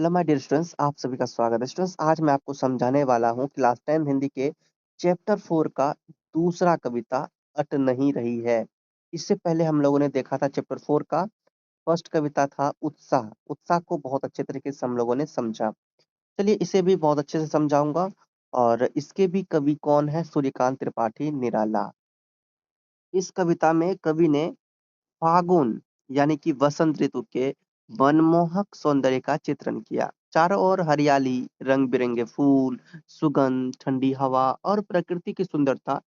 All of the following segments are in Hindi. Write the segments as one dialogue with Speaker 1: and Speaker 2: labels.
Speaker 1: हेलो माय डियर स्टूडेंट्स, आप सभी का स्वागत है। स्टूडेंट्स, आज मैं आपको समझाने वाला हूँ क्लास 10 हिंदी के चैप्टर 4 का दूसरा कविता अट नहीं रही है। इससे पहले हम लोगों ने देखा था चैप्टर 4 का फर्स्ट कविता था उत्साह। उत्साह को बहुत अच्छे तरीके से हम लोगों ने समझा। चलिए इसे भी बहुत अच्छे से समझाऊंगा। और इसके भी कवि कौन है? सूर्यकांत त्रिपाठी निराला। इस कविता में कवि ने फागुन यानी कि वसंत ऋतु के मनमोहक सौंदर्य का चित्रण किया। चारों ओर हरियाली, रंग बिरंगे फूल, सुगंध, ठंडी हवा और प्रकृति की सुंदरता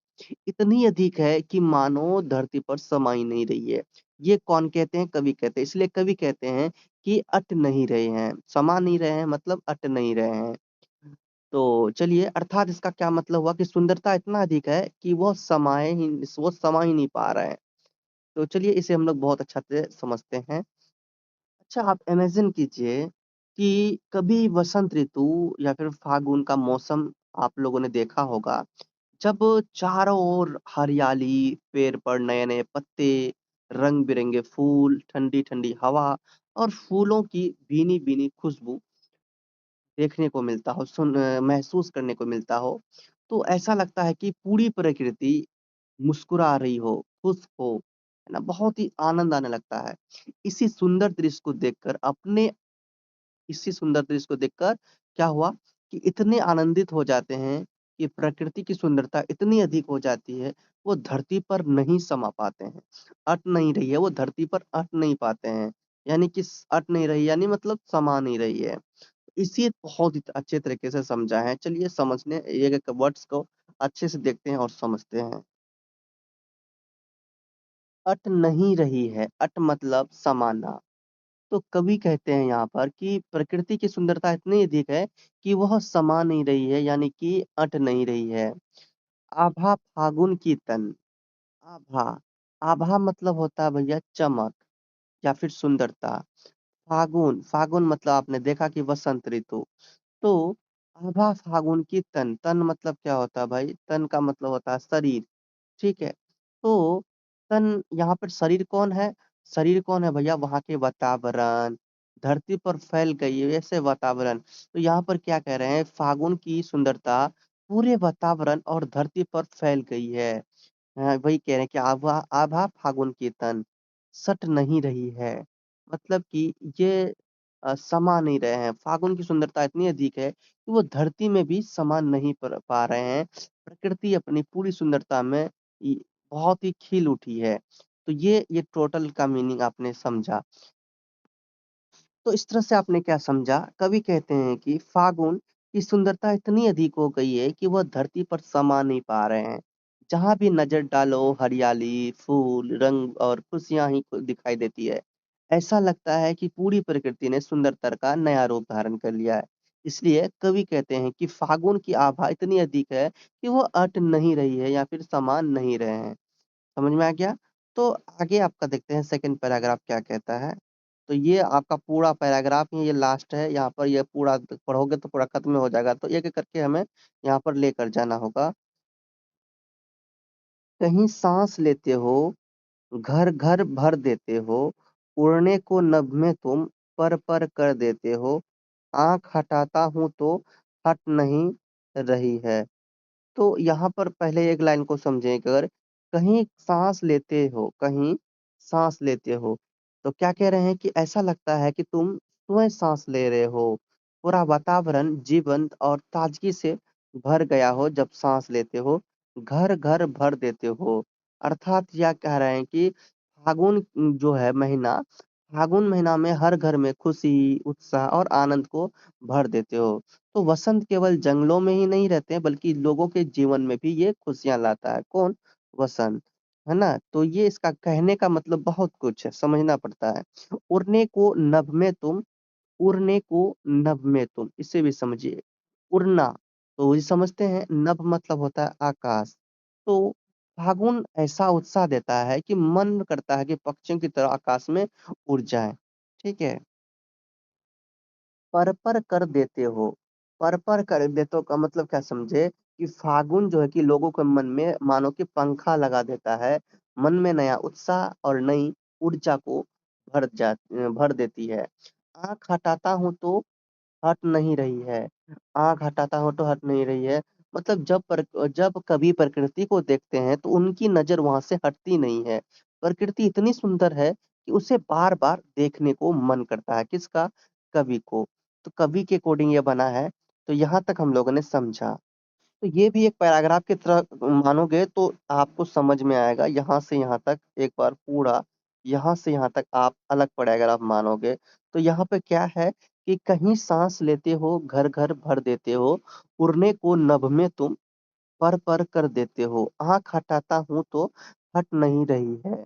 Speaker 1: इतनी अधिक है कि मानो धरती पर समा ही नहीं रही है। ये कौन कहते हैं? कवि कहते हैं। इसलिए कवि कहते हैं कि अट नहीं रहे हैं, समा नहीं रहे हैं, मतलब अट नहीं रहे हैं। तो चलिए, अर्थात इसका क्या मतलब हुआ कि सुंदरता इतना अधिक है कि वो समा ही नहीं पा रहे हैं। तो चलिए इसे हम लोग बहुत अच्छा से समझते हैं। अच्छा, आप इमेजिन कीजिए कि कभी वसंत ऋतु या फिर फागुन का मौसम आप लोगों ने देखा होगा, जब चारों ओर हरियाली, पेड़ पर नए-नए पत्ते, रंग-बिरंगे फूल, ठंडी-ठंडी हवा और फूलों की भीनी-भीनी खुशबू देखने को मिलता हो, महसूस करने को मिलता हो, तो ऐसा लगता है कि पूरी प्रकृति मुस्कुरा रही हो, खुश हो, है ना? बहुत ही आनंद आने लगता है। इसी सुंदर दृश्य को देखकर अपने इसी सुंदर दृश्य को देखकर क्या हुआ कि इतने आनंदित हो जाते हैं कि प्रकृति की सुंदरता इतनी अधिक हो जाती है, वो धरती पर नहीं समा पाते हैं। अट नहीं रही है, वो धरती पर अट नहीं पाते हैं। यानी कि अट नहीं रही यानी मतलब समा नहीं रही है। इसी बहुत ही अच्छे तरीके से समझा है। चलिए समझने एक-एक वर्ड्स को अच्छे से देखते हैं और समझते हैं। अट नहीं रही है, अट मतलब समाना। तो कवि कहते हैं यहाँ पर कि प्रकृति की सुंदरता इतनी अधिक है कि वह समा नहीं रही है, यानी कि अट नहीं रही है। आभा फागुन की तन। आभा, आभा मतलब होता है भैया चमक या फिर सुंदरता। फागुन, फागुन मतलब आपने देखा कि वसंत ऋतु। तो आभा फागुन की तन, तन मतलब क्या होता है भाई? तन का मतलब होता है शरीर। ठीक है। तो तन यहाँ पर शरीर कौन है? शरीर कौन है भैया? वहाँ के वातावरण, धरती पर फैल गई है ऐसे वातावरण। तो यहाँ पर क्या कह रहे हैं? फागुन की सुंदरता पूरे वातावरण और धरती पर फैल गई है। वही कह रहे हैं कि आभा आभा फागुन की तन सट नहीं रही है। मतलब कि ये समा नहीं रहे हैं। फागुन की सुंदरता इतनी अधिक है कि वो धरती में भी समा नहीं पा रहे हैं। प्रकृति अपनी पूरी सुंदरता में बहुत ही खिल उठी है। तो ये टोटल का मीनिंग आपने समझा। तो इस तरह से आपने क्या समझा? कवि कहते हैं कि फागुन की सुंदरता इतनी अधिक हो गई है कि वह धरती पर समा नहीं पा रहे हैं। जहाँ भी नजर डालो हरियाली, फूल, रंग और खुशियां ही दिखाई देती है। ऐसा लगता है कि पूरी प्रकृति ने सुंदरता का नया रूप धारण कर लिया है। इसलिए कवि कहते हैं कि फागुन की आभा इतनी अधिक है कि वो अट नहीं रही है या फिर समा नहीं रहे हैं। समझ में आ गया? तो आगे आपका देखते हैं सेकंड पैराग्राफ क्या कहता है। तो ये आपका पूरा पैराग्राफ ही ये लास्ट है। यहाँ पर ये पूरा पढ़ोगे तो पूरा खत्म हो जाएगा। तो एक-एक करके हमें यहाँ पर लेकर जाना होगा। कहीं साँस लेते हो, घर-घर भर देते हो, उड़ने को नभ में तुम पर-पर कर देते हो, आँख हटाता हूँ तो हट नहीं रही है। तो यहाँ पर पहले एक लाइन को समझें अगर, कहीं साँस लेते हो, कहीं साँस लेते हो, तो क्या कह रहे हैं कि ऐसा लगता है कि तुम स्वयं साँस ले रहे हो। पूरा वातावरण जीवंत और ताज़गी से भर गया हो जब साँस लेते हो, घर-घर भर देते हो। अर्थात यह कह रहे हैं कि फागुन जो है महीना, फागुन महीना में हर घर में खुशी, उत्साह और आनंद को भर देते हो। तो वसंत केवल जंगलों में ही नहीं रहते हैं बल्कि लोगों के जीवन में भी ये खुशियाँ लाता है। कौन? वसंत, है ना? तो ये इसका कहने का मतलब बहुत कुछ है, समझना पड़ता है। उड़ने को नभ में तुम उड़ने को नभ में तुम, इसे भी समझिए। उड़ना, तो ये समझते हैं नभ मतलब होता है आकाश। तो फागुन ऐसा उत्साह देता है कि मन करता है कि पक्षियों की तरह आकाश में उड़ जाएँ। ठीक है? पर-पर कर देते हो। पर-पर कर देते हो का मतलब क्या समझे कि फागुन जो है कि लोगों के मन में मानो कि पंखा लगा देता है। मन में नया उत्साह और नई ऊर्जा को भर देती है। आँख हटाता हूँ तो हट नहीं रही है। आँख हटाता हूँ तो हट नहीं रही है। मतलब जब कभी प्रकृति को देखते हैं तो उनकी नज़र वहाँ से हटती नहीं है। प्रकृति इतनी सुंदर है कि उसे बार-बार देखने को मन करता है। किसका? कवि को। तो कवि के अकॉर्डिंग ये बना है। तो यहाँ तक हम लोगों ने समझा। तो ये भी एक पैराग्राफ की तरह मानोगे तो आपको समझ में आएगा। यहाँ से यहाँ तक एक बार पूरा, यहाँ से यहाँ तक आप अलग पड़े अगर आप मानोगे। तो यहाँ पे क्या है कि कहीं साँस लेते हो, घर-घर भर देते हो, उड़ने को नभ में तुम पर-पर कर देते हो। आँख हटाता हूँ तो हट नहीं रही है।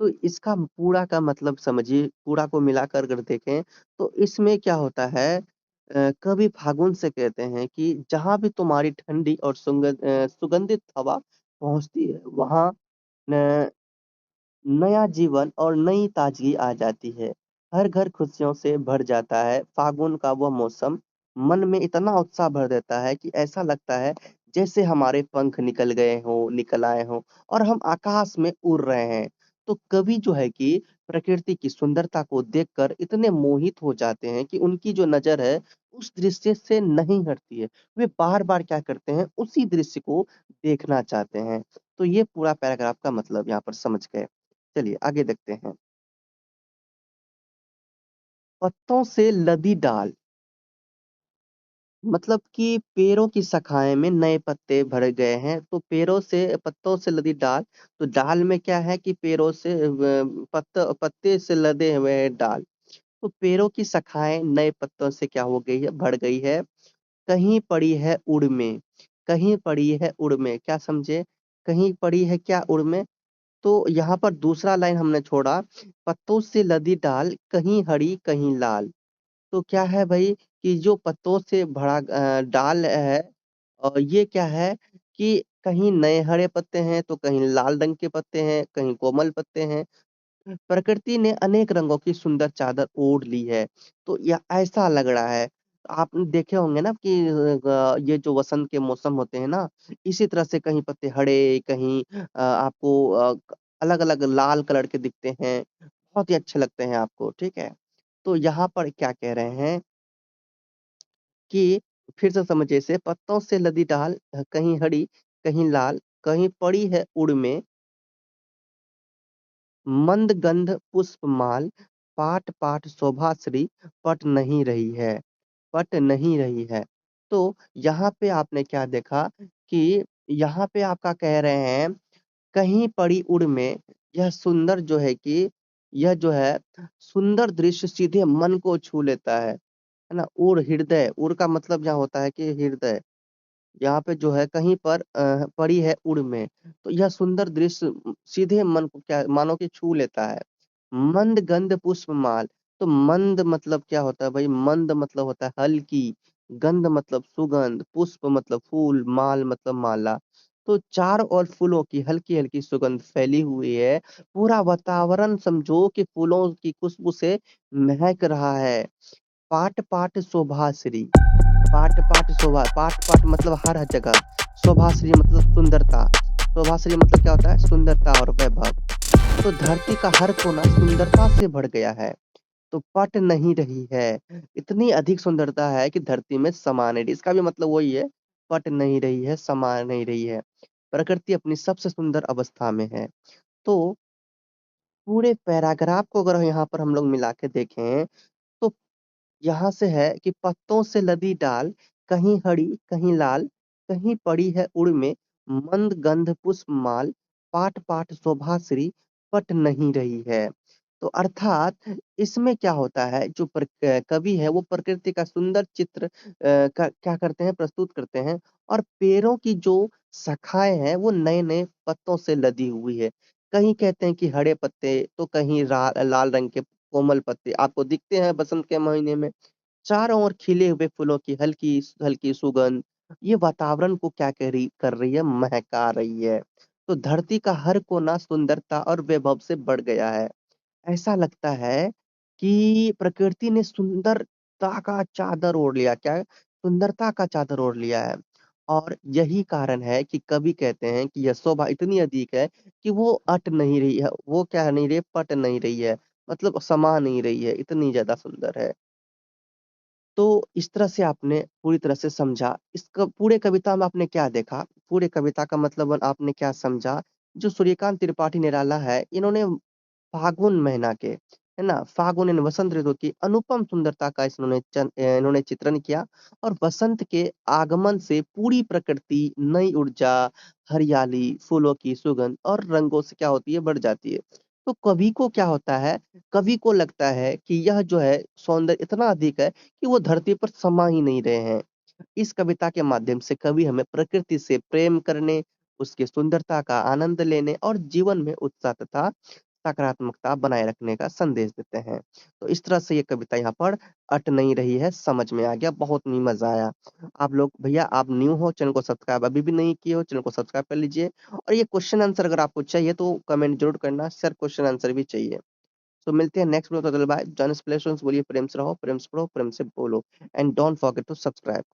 Speaker 1: तो इसका पूरा का मतलब समझिए, पूरा को मिलाकर अगर देखें तो इसमें क्या होता है। कवि फागुन से कहते हैं कि जहाँ भी तुम्हारी ठंडी और सुगंधित हवा पहुँचती है, वहाँ न नया जीवन और नई ताजगी आ जाती है। हर घर खुशियों से भर जाता है। फागुन का वह मौसम मन में इतना उत्साह भर देता है कि ऐसा लगता है जैसे हमारे पंख निकल गए हों, निकल आए हों और हम आकाश में उड़ रहे हैं। तो कवि जो है कि प्रकृति की सुंदरता को देखकर इतने मोहित हो जाते हैं कि उनकी जो नज़र है उस दृश्य से नहीं हटती है। वे बार-बार क्या करते हैं, उसी दृश्य को देखना चाहते हैं। तो ये पूरा पैराग्राफ का मतलब यहाँ पर समझ गए। चलिए आगे देखते हैं। पत्तों से लदी डाल, मतलब कि पेड़ों की शाखाएँ में नए पत्ते भर गए हैं, तो पेड़ों से पत्तों से लदी डाल, तो डाल में क्या है कि पेड़ों से पत्ते से लदे हुए हैं डाल। तो पेड़ों की शाखाएँ नए पत्तों से क्या हो गई है, भर गई है। कहीं पड़ी है उड़ में, कहीं पड़ी है उड़ में, क्या समझे? कहीं पड़ी है क्या उड़ में? तो यहाँ पर दूसरा लाइन हमने छोड़ा, पत्तों से लदी डाल, कहीं हरी कहीं लाल। तो क्या है भई कि जो पत्तों से भरा डाल है ये क्या है कि कहीं नए हरे पत्ते हैं, तो कहीं लाल रंग के पत्ते हैं, कहीं कोमल पत्ते हैं। प्रकृति ने अनेक रंगों की सुंदर चादर ओढ़ ली है, तो यह ऐसा लग रहा है। आप देखे होंगे ना कि ये जो वसंत के मौसम होते हैं ना, इसी तरह से कहीं पत्ते हरे, कहीं आपको अलग-अलग लाल कलर के दिखते हैं, बहुत ही अच्छे लगते हैं आपको, ठीक है? तो यहाँ पर क्या कह रहे हैं कि फिर से समझिए इसे, पत्तों से लदी डाल कहीं हरी, कहीं लाल, कहीं पड़ी है उड़ में, मंद गंध पुष्पमाल, पाट-पाट शोभाश्री पट नहीं रही है, पट नहीं रही है। तो यहाँ पे आपने क्या देखा कि यहाँ पे आपका कह रहे हैं, कहीं पड़ी उड़ में, यह सुंदर जो है कि यह जो है सुंदर दृश्य सीधे मन को छू लेता है ना? उड़ हृदय, उड़ का मतलब यहाँ होता है कि हृदय। यहाँ पे जो है कहीं पर पड़ी है उड़ में, तो यह सुंदर दृश्य सीधे मन को क्या मानो कि छू लेता है। मंद गंध पुष्पमाल, तो मंद मतलब क्या होता है भाई? मंद मतलब होता है हल्की, गंध मतलब सुगंध, पुष्प मतलब फूल, माल मतलब माला। तो चारों ओर फूलों की हल्की-हल्की सुगंध फैली हुई है। पूरा वातावरण समझो कि फूलों की खुशबू से महक रहा है। पाट-पाट शोभाश्री, पाट-पाट शोभा, पाट-पाट मतलब हर जगह, शोभाश्री मतलब सुंदरता, शोभाश्री मतलब क्या होता है? सुंदरता और वैभव। तो धरती का हर कोना सुंदरता से भर गया है, तो पट नहीं रही है। इतनी अधिक सुंदरता है कि धरती में समा नहीं रही। इसका भी मतलब वही है, पट नहीं रही है, समा नहीं रही है। प्रकृति अपनी सबसे सुंदर अवस्था में है। तो पूरे पैराग्राफ को अगर यहाँ पर हम लोग मिला के देखें, तो यहाँ से है कि पत्तों से लदी डाल, कहीं हरी, कहीं लाल, कहीं पड़ी है उड़ में, मंद गंध पुष्पमाल, पाट-पाट शोभाश्री पट नहीं रही है। तो अर्थात इसमें क्या होता है, जो कवि है वो प्रकृति का सुंदर चित्र का क्या करते हैं, प्रस्तुत करते हैं और पेड़ों की जो शाखाएँ हैं वो नए-नए पत्तों से लदी हुई है। कहीं कहते हैं कि हरे पत्ते, तो कहीं लाल रंग के कोमल पत्ते आपको दिखते हैं बसंत के महीने में। चारों ओर खिले हुए फूलों की हल्की हल्की सुगंध, ये वातावरण को क्या कर रही है, महका रही है। तो धरती का हर कोना सुंदरता और वैभव से बढ़ गया है। ऐसा लगता है कि प्रकृति ने सुंदरता का चादर ओढ़ लिया, क्या? सुंदरता का चादर ओढ़ लिया है। और यही कारण है कि कवि कहते हैं कि यह शोभा इतनी अधिक है कि वो अट नहीं रही है, वो क्या नहीं रही है, पट नहीं रही है, मतलब समा नहीं रही है, इतनी ज़्यादा सुंदर है। तो इस तरह से आपने पूरी तरह से समझा। पूरे कविता में आपने क्या देखा? पूरे कविता का मतलब आपने क्या समझा? जो सूर्यकांत त्रिपाठी निराला है, इन्होंने फागुन महीना के, है ना? फागुन यानी वसंत ऋतु की अनुपम सुंदरता का इन्होंने चित्रण किया और वसंत के आगमन से पूरी प्रकृति नई ऊर्जा, हरियाली, फूलों की सुगंध और रंगों से क्या होती है, बढ़ जाती है। तो कवि को क्या होता है, कवि को लगता है कि यह जो है सौंदर्य इतना अधिक है कि वो धरती पर समा ही नहीं रहे हैं। इस कविता के माध्यम से कवि हमें प्रकृति से प्रेम करने, उसकी सुंदरता का आनंद लेने और जीवन में उत्साह तथा सकारात्मकता बनाए रखने का संदेश देते हैं। तो इस तरह से ये कविता यहाँ पर अट नहीं रही है, समझ में आ गया, बहुत ही मजा आया। आप लोग भैया आप न्यू हो, चैनल को सब्सक्राइब अभी भी नहीं किए हो, चैनल को सब्सक्राइब कर लीजिए और ये क्वेश्चन आंसर अगर आपको चाहिए तो कमेंट जरूर करना, सर क्वेश्चन आंसर भी चाहिए। तो मिलते हैं नेक्स्ट वीडियो, तक बाय। जॉनस प्लेसोंस बोलिए, प्रेम से रहो, प्रेम से पढ़ो, प्रेम से बोलो and don't forget to subscribe.